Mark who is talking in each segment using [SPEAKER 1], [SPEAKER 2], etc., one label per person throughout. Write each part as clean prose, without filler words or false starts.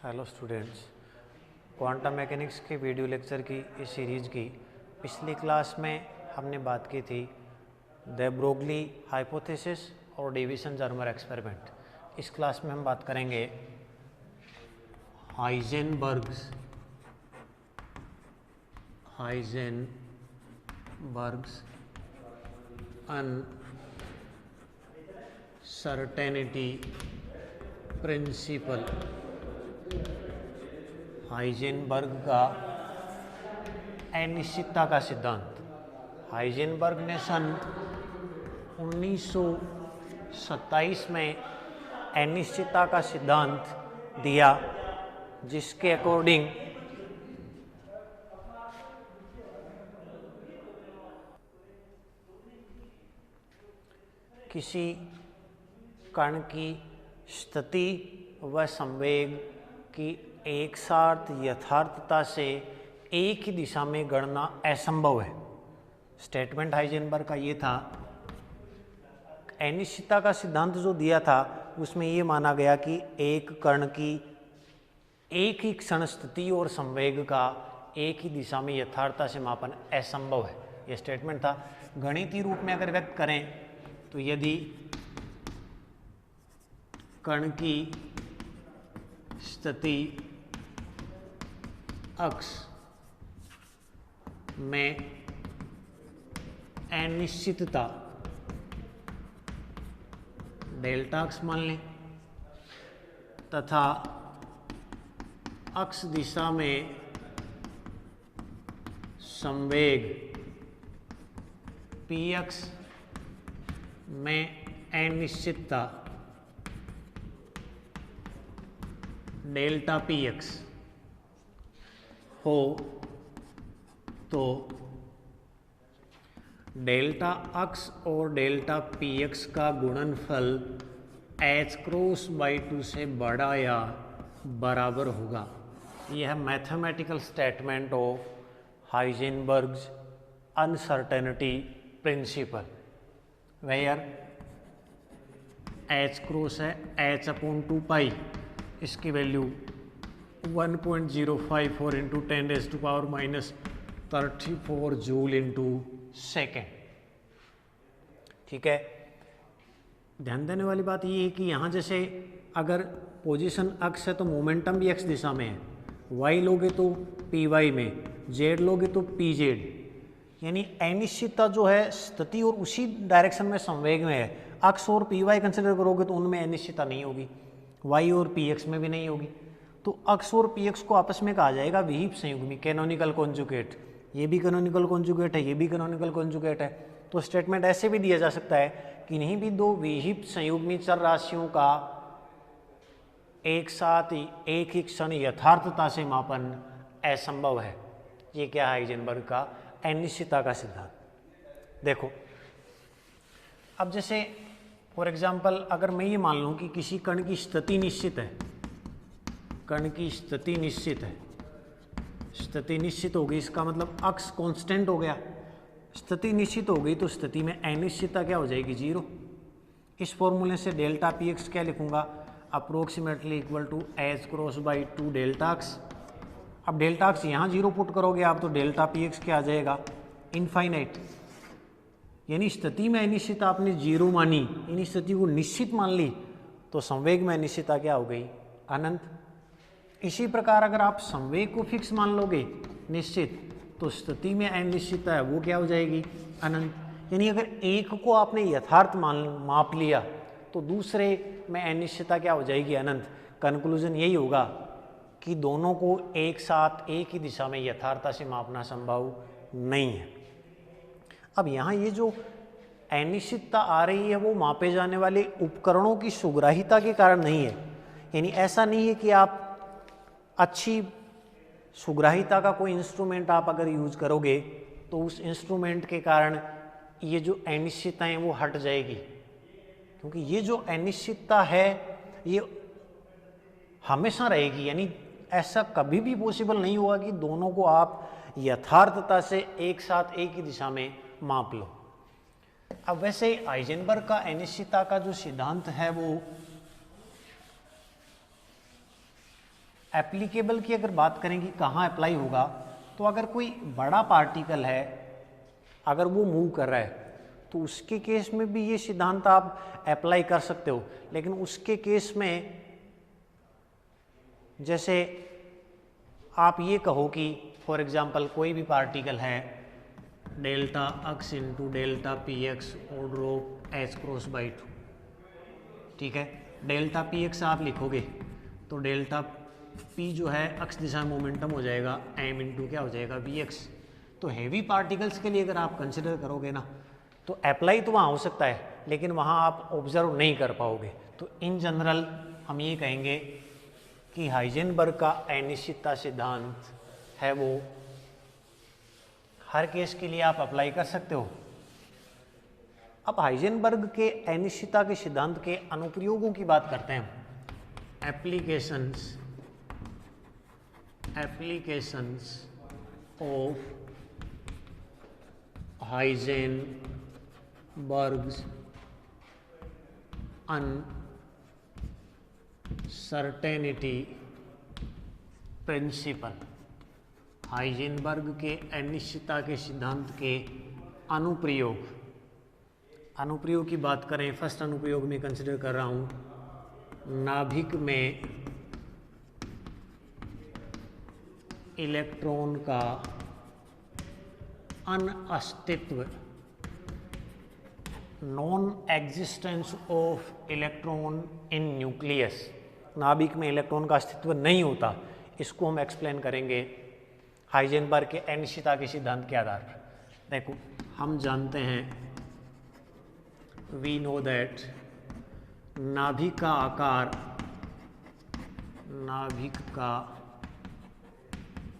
[SPEAKER 1] Hello students, quantum mechanics के video lecture की इस सीरीज़ की पिछली क्लास में हमने बात की थी द ब्रोगली हाइपोथेसिस और डेविसन जर्मर एक्सपेरिमेंट। इस क्लास में हम बात करेंगे हाइजेनबर्ग्स अनसर्टेनिटी प्रिंसिपल। हाइजेनबर्ग का अनिश्चितता का सिद्धांत। हाइजेनबर्ग ने सन 1927 में अनिश्चितता का सिद्धांत दिया, जिसके अकॉर्डिंग किसी कण की स्थिति व संवेग की एक साथ यथार्थता से एक ही दिशा में गणना असंभव है। स्टेटमेंट हाइजेनबर्ग का ये था। अनिश्चितता का सिद्धांत जो दिया था उसमें ये माना गया कि एक कण की एक ही क्षण स्थिति और संवेग का एक ही दिशा में यथार्थता से मापन असंभव है। ये स्टेटमेंट था। गणितीय रूप में अगर व्यक्त करें तो यदि कण की स्थिति अक्ष में अनिश्चितता डेल्टा अक्ष मान लें तथा अक्ष दिशा में संवेग पी अक्ष में अनिश्चितता डेल्टा पी एक्स हो तो डेल्टा अक्स और डेल्टा पी एक्स का गुणनफल एच क्रॉस बाई 2 से बड़ा या बराबर होगा। यह mathematical statement of Heisenberg's uncertainty principle, where h cross है एच अपॉन 2 पाई, इसकी value 1.054 into 10⁻³ joule into second. ठीक है, ध्यान देने वाली बात ये है कि यहाँ जैसे अगर पोजीशन अक्स है तो मोमेंटम भी एक्स दिशा में है, वाई लोगे तो पी वाई में, जेड लोगे तो पी जेड, यानी अनिश्चितता जो है स्थिति और उसी डायरेक्शन में संवेग में है। अक्स और पी वाई कंसिडर करोगे तो उनमें अनिश्चितता नहीं होगी, वाई और पी एक्स में भी नहीं होगी। तो अक्स और पी एक्स को आपस में कहा जाएगा विहिप संयुग्मी, कैनोनिकल कॉन्जुगेट। ये भी कैनोनिकल कॉन्जुगेट है, ये भी कैनोनिकल कॉन्जुगेट है। तो स्टेटमेंट ऐसे भी दिया जा सकता है कि इन्हीं भी दो विहिप संयुग्मी चर राशियों का एक साथ एक ही क्षण यथार्थता से मापन असंभव है। ये क्या है? हाइजेनबर्ग का अनिश्चितता का सिद्धांत। देखो, अब जैसे फॉर एग्जाम्पल अगर मैं ये मान लूँ कि किसी कण की स्थिति निश्चित है, कण की स्थिति निश्चित है, स्थिति निश्चित हो गई, इसका मतलब अक्स कांस्टेंट हो गया। स्थिति निश्चित हो गई तो स्थिति में अनिश्चितता क्या हो जाएगी? 0। इस फॉर्मूले से डेल्टा पी एक्स क्या लिखूंगा? Approximately equal to h cross by 2 delta x. अब डेल्टा अक्स यहाँ 0 पुट करोगे आप तो डेल्टा पी एक्स क्या आ जाएगा? इनफाइनाइट। यानी स्थिति में अनिश्चितता आपने 0 मानी, यानी स्थिति को निश्चित मान ली, तो संवेग में अनिश्चितता क्या हो गई? अनंत। इसी प्रकार अगर आप संवेग को फिक्स मान लोगे निश्चित, तो स्थिति में अनिश्चितता है वो क्या हो जाएगी? अनंत। यानी अगर एक को आपने यथार्थ माप लिया तो दूसरे में अनिश्चितता क्या हो जाएगी? अनंत। कंक्लूजन यही होगा कि दोनों को एक साथ एक ही दिशा में यथार्थता से मापना संभव नहीं है। अब यहाँ ये जो अनिश्चितता आ रही है वो मापे जाने वाले उपकरणों की सुग्राहिता के कारण नहीं है। यानी ऐसा नहीं है कि आप अच्छी सुग्राहिता का कोई इंस्ट्रूमेंट आप अगर यूज करोगे तो उस इंस्ट्रूमेंट के कारण ये जो अनिश्चितताएं हैं वो हट जाएगी, क्योंकि ये जो अनिश्चितता है ये हमेशा रहेगी। यानी ऐसा कभी भी पॉसिबल नहीं होगा कि दोनों को आप यथार्थता से एक साथ एक ही दिशा में माप लो। अब वैसे हाइजेनबर्ग का अनिश्चितता का जो सिद्धांत है वो एप्लीकेबल की अगर बात करें कि कहाँ अप्लाई होगा, तो अगर कोई बड़ा पार्टिकल है, अगर वो मूव कर रहा है, तो उसके केस में भी ये सिद्धांत आप अप्लाई कर सकते हो। लेकिन उसके केस में जैसे आप ये कहो कि फॉर एग्जांपल कोई भी पार्टिकल है delta x into delta P x order of H cross by 2, ठीक है। डेल्टा पी एक्स आप लिखोगे तो डेल्टा पी जो है एक्स दिशा में मोमेंटम हो जाएगा एम इंटू क्या हो जाएगा वी एक्स। तो हैवी पार्टिकल्स के लिए अगर आप कंसिडर करोगे ना, तो अप्लाई तो वहाँ हो सकता है, लेकिन वहाँ आप ऑब्जर्व नहीं कर पाओगे। तो इन जनरल हम ये कहेंगे कि हाइजेनबर्ग का अनिश्चितता सिद्धांत है वो हर केस के लिए आप अप्लाई कर सकते हो। अब हाइजेनबर्ग के अनिश्चितता के सिद्धांत के अनुप्रयोगों की बात करते हैं। Applications of Heisenberg's uncertainty principle. Heisenberg के अनिश्चितता के सिद्धांत के अनुप्रयोग की बात करें, फर्स्ट अनुप्रयोग में कंसिडर कर रहा हूँ नाभिक में इलेक्ट्रॉन का अनअस्तित्व, non existence of electron in nucleus. नाभिक में इलेक्ट्रॉन का अस्तित्व नहीं होता, इसको हम एक्सप्लेन करेंगे हाइजेनबर्ग के अनिश्चितता के सिद्धांत के आधार पर। देखो, हम जानते हैं, वी नो दैट नाभिक का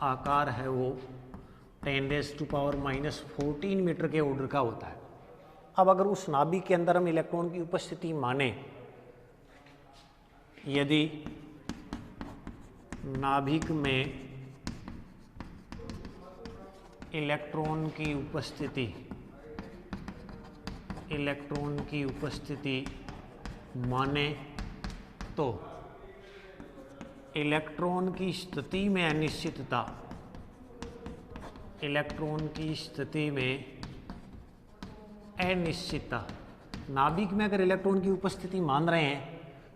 [SPEAKER 1] आकार है वो 10⁻⁻14 मीटर के ऑर्डर का होता है। अब अगर उस नाभिक के अंदर हम इलेक्ट्रॉन की उपस्थिति माने, यदि नाभिक में इलेक्ट्रॉन की उपस्थिति माने, तो इलेक्ट्रॉन की स्थिति में अनिश्चितता, नाभिक में अगर इलेक्ट्रॉन की उपस्थिति मान रहे हैं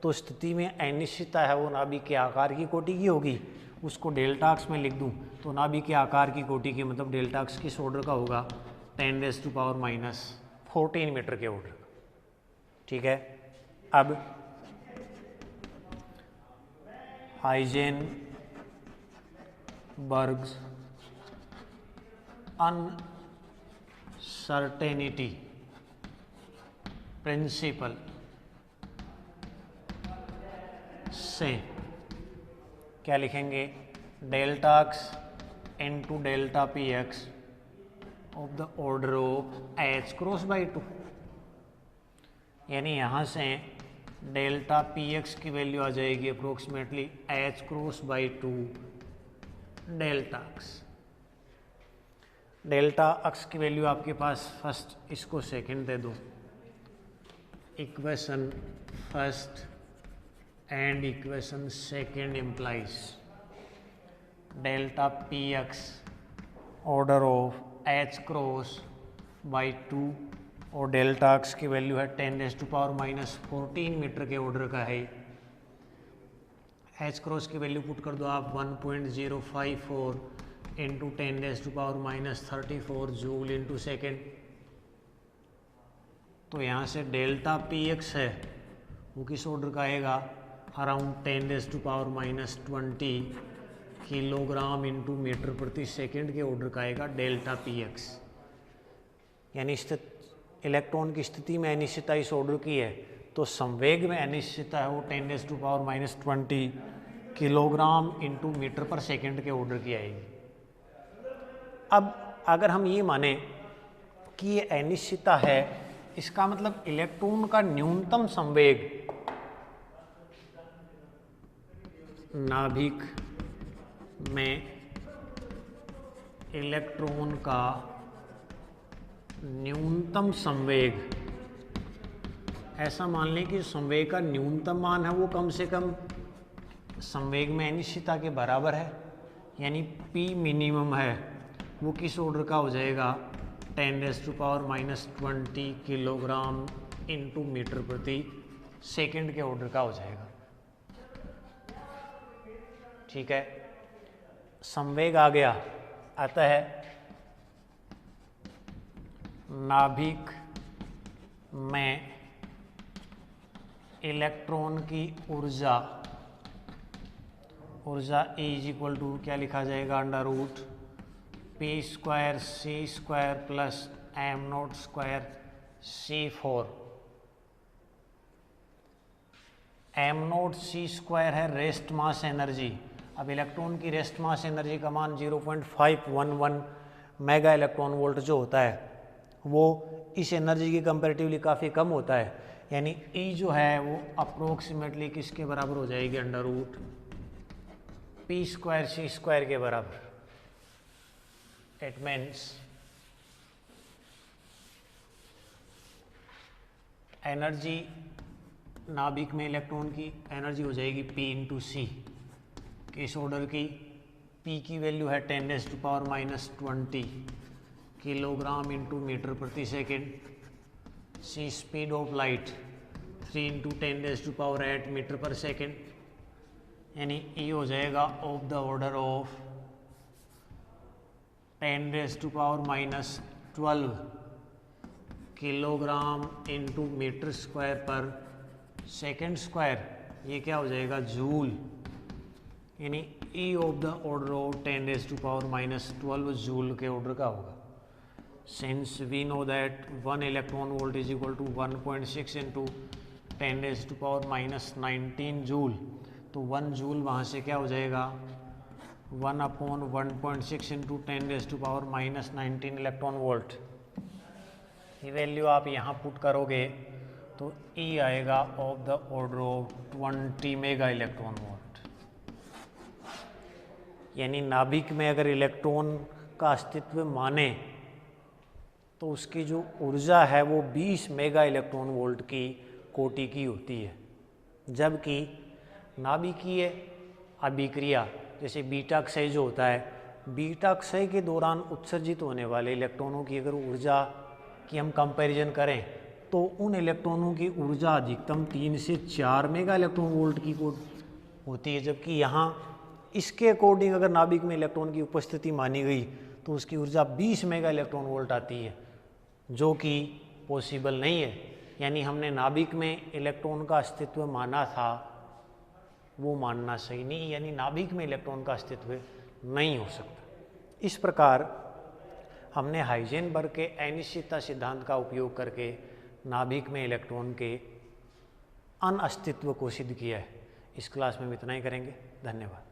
[SPEAKER 1] तो स्थिति में अनिश्चितता है वो नाभिक के आकार की कोटि की होगी। उसको डेल्टा एक्स में लिख दूं तो नाभिक के आकार की कोटि की मतलब डेल्टा एक्स किस ऑर्डर का होगा, 10⁻⁻14 मीटर के ऑर्डर का, ठीक है। अब हाइजेनबर्ग्स अनसर्टेनिटी प्रिंसिपल से क्या लिखेंगे, delta x into delta P x of the order of H cross by 2, यानी यहाँ से डेल्टा पी एक्स की वैल्यू आ जाएगी approximately H cross by 2 delta x. Delta x की वैल्यू आपके पास फर्स्ट, इसको सेकंड दे दो, equation first and equation second implies delta P x order of H cross by 2 और डेल्टा एक्स की value है 10⁻⁻14 metre के ऑर्डर का है। एच क्रॉस की वैल्यू पुट कर दो आप 1.054 इंटू 10⁻⁻34 जूल इंटू सेकेंड। तो यहाँ से डेल्टा पी एक्स है वो किस ऑर्डर का आएगा, अराउंड 10⁻⁻20 किलोग्राम इंटू मीटर प्रति सेकेंड के ऑर्डर का आएगा डेल्टा पी एक्स। यानी इलेक्ट्रॉन की स्थिति में अनिश्चितता इस ऑर्डर की है, तो संवेग में अनिश्चितता है वो 10⁻⁻20 kilogram into metre per second के ऑर्डर की आएगी। अब अगर हम ये माने कि ये अनिश्चितता है, इसका मतलब इलेक्ट्रॉन का न्यूनतम संवेग नाभिक में इलेक्ट्रॉन का न्यूनतम संवेग, ऐसा मान लें कि संवेग का न्यूनतम मान है वो कम से कम संवेग में अनिश्चितता के बराबर है, यानी P मिनिमम है वो किस ऑर्डर का हो जाएगा, 10⁻⁻20 किलोग्राम इंटू मीटर प्रति सेकंड के ऑर्डर का हो जाएगा। ठीक है, संवेग आ गया। अतः नाभिक में इलेक्ट्रॉन की ऊर्जा E = क्या लिखा जाएगा, √P²C² प्लस m02 m0c² है रेस्ट मास एनर्जी। अब इलेक्ट्रॉन की रेस्ट मास एनर्जी का मान 0.511 मेगा इलेक्ट्रॉन वोल्ट जो होता है वो इस एनर्जी की कंपैरेटिवली काफ़ी कम होता है, यानी E जो है वो अप्रोक्सीमेटली किसके बराबर हो जाएगी, √P²C² के बराबर। इट मीन्स एनर्जी नाभिक में इलेक्ट्रॉन की एनर्जी हो जाएगी P/C। किस ऑर्डर की, P की वैल्यू है 10⁻⁻20 किलोग्राम इंटू मीटर प्रति second, C speed of light 3 × 10⁸ metre per second, यानी E हो जाएगा of the order of 10⁻⁻12 kilogram into metre square per second square. ये क्या हो जाएगा, जूल, यानी E of the order of 10⁻⁻12 joule के ऑर्डर का होगा। Since we know that 1 electron volt is equal to 1.6 into 10⁻⁻19 joule, तो 1 जूल वहाँ से क्या हो जाएगा, 1/1.6 इंटू 10⁻⁻19 इलेक्ट्रॉन वोल्ट। ये वैल्यू आप यहाँ पुट करोगे तो E आएगा of the order of 20 mega electron volt. यानी नाभिक में अगर इलेक्ट्रॉन का अस्तित्व माने तो उसकी जो ऊर्जा है वो 20 मेगा इलेक्ट्रॉन वोल्ट की कोटि की होती है, जबकि नाभिकीय अभिक्रिया जैसे बीटा क्षय जो होता है, बीटा क्षय के दौरान उत्सर्जित होने वाले इलेक्ट्रॉनों की अगर ऊर्जा की हम कंपैरिजन करें तो उन इलेक्ट्रॉनों की ऊर्जा अधिकतम 3 से 4 मेगा इलेक्ट्रॉन वोल्ट की होती है, जबकि यहाँ इसके अकॉर्डिंग अगर नाभिक में इलेक्ट्रॉन की उपस्थिति मानी गई तो उसकी ऊर्जा 20 मेगा इलेक्ट्रॉन वोल्ट आती है, जो कि पॉसिबल नहीं है। यानी हमने नाभिक में इलेक्ट्रॉन का अस्तित्व माना था, वो मानना सही नहीं, यानी नाभिक में इलेक्ट्रॉन का अस्तित्व नहीं हो सकता। इस प्रकार हमने हाइजेनबर्ग के अनिश्चितता सिद्धांत का उपयोग करके नाभिक में इलेक्ट्रॉन के अनअस्तित्व को सिद्ध किया है। इस क्लास में हम इतना ही करेंगे। धन्यवाद।